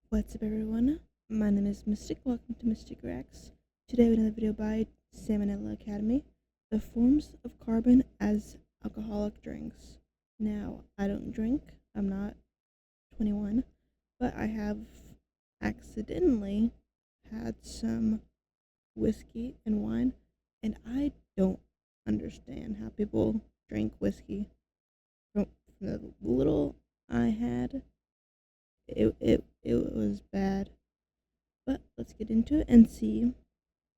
What's up, everyone? My name is Mistic. Welcome to Mistic Reacts. Today we have another video by Salmonella Academy. The forms of carbon as alcoholic drinks. Now, I don't drink. I'm not 21, but I have accidentally had some whiskey and wine, and I don't understand how people drink whiskey. From the little I had, it was bad. But let's get into it and see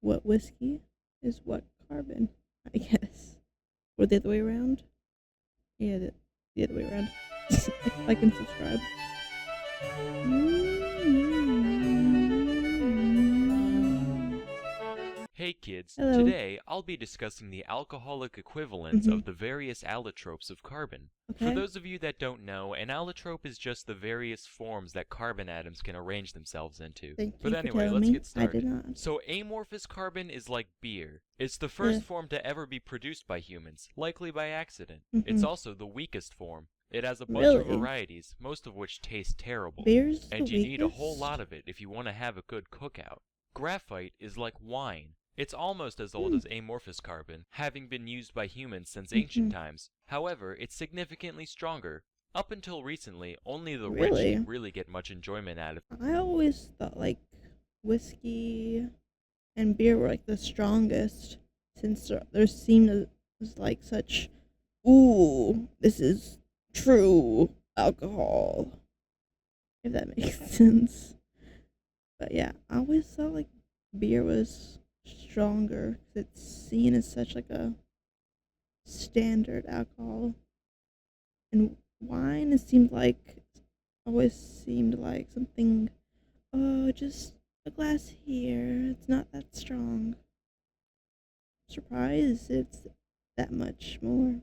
what whiskey is what carbon, I guess. Or the other way around? Yeah, the other way around. Like and subscribe. Hey kids, Hello. today I'll be discussing the alcoholic equivalents Mm-hmm. of the various allotropes of carbon. For Okay. those of you that don't know, an allotrope is just the various forms that carbon atoms can arrange themselves into. Thank But you for anyway, telling let's me. get I did started. not. So amorphous carbon is like beer. It's the Ugh. first form to ever be produced by humans, likely by accident. It's Mm-hmm. also the weakest form. It has a bunch of Really? varieties, most of which taste terrible. Beer's the And you need a whole weakest? lot of it if you want to have a good cookout. Graphite is like wine. It's almost as old Hmm. as amorphous carbon, having been used by humans since Mm-hmm. ancient times. However, it's significantly stronger. Up until recently, only the rich Really? could really get much enjoyment out of it. I always thought like whiskey and beer were like the strongest, since there seemed to was like such, ooh, this is true alcohol, if that makes sense. But yeah, I always thought like beer was stronger because it's seen as such like a standard alcohol, and wine it seemed like always seemed like something, oh, just a glass here, it's not that strong. Surprised it's that much more.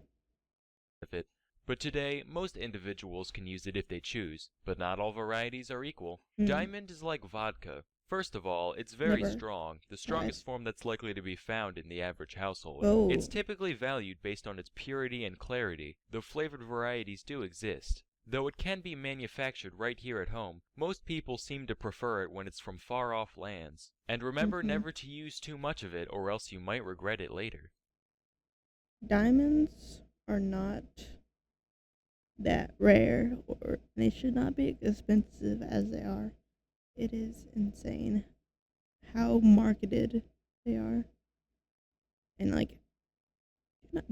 It. But today, most individuals can use it if they choose, but not all varieties are equal. Hmm. Diamond is like vodka. First of all, it's very Never strong, the tried. strongest form that's likely to be found in the average household. It's Oh. typically valued based on its purity and clarity, though flavored varieties do exist. Though it can be manufactured right here at home, most people seem to prefer it when it's from far off lands. And remember Mm-hmm. never to use too much of it or else you might regret it later. Diamonds are not that rare, or they should not be expensive as they are. It is insane how marketed they are. And like,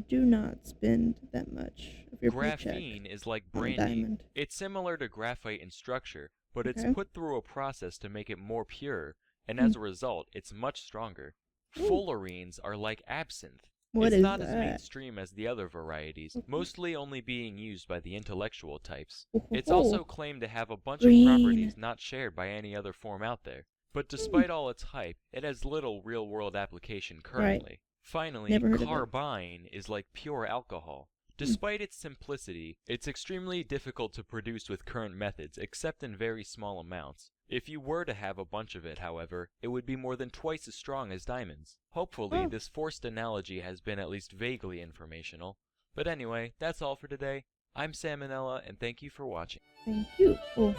do not spend that much of your paycheck Graphene is like on a brandy. diamond. It's similar to graphite in structure, but it's Okay. put through a process to make it more pure, and Hmm. as a result, it's much stronger. Ooh, Fullerenes are like absinthe. what It's is not as that? mainstream as the other varieties, Okay. mostly only being used by the intellectual types. Oh, ho, It's ho. also claimed to have a bunch of Green. properties not shared by any other form out there. But Hmm. despite all its hype, it has little real-world application Right. currently. Finally, Never heard of it. carbine is like pure alcohol. Hmm. Despite its simplicity, it's extremely difficult to produce with current methods except in very small amounts. If you were to have a bunch of it, however, it would be more than twice as strong as diamonds. Hopefully, Oh, this forced analogy has been at least vaguely informational. But anyway, that's all for today. I'm Salmonella, and thank you for watching. thank you. Oh.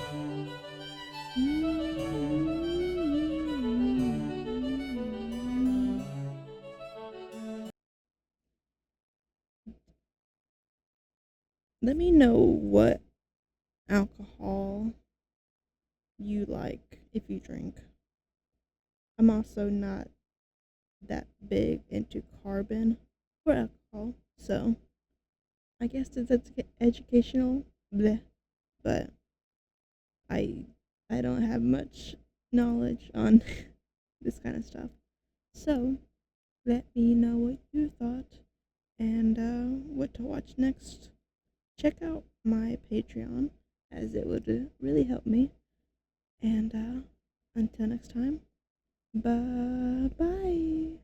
Let me know what alcohol you like if you drink. I'm also not that big into carbon or alcohol, so I guess it's educational, bleh, but I I don't have much knowledge on this kind of stuff. So let me know what you thought and what to watch next. Check out my Patreon, as it would really help me. And until next time, bye bye.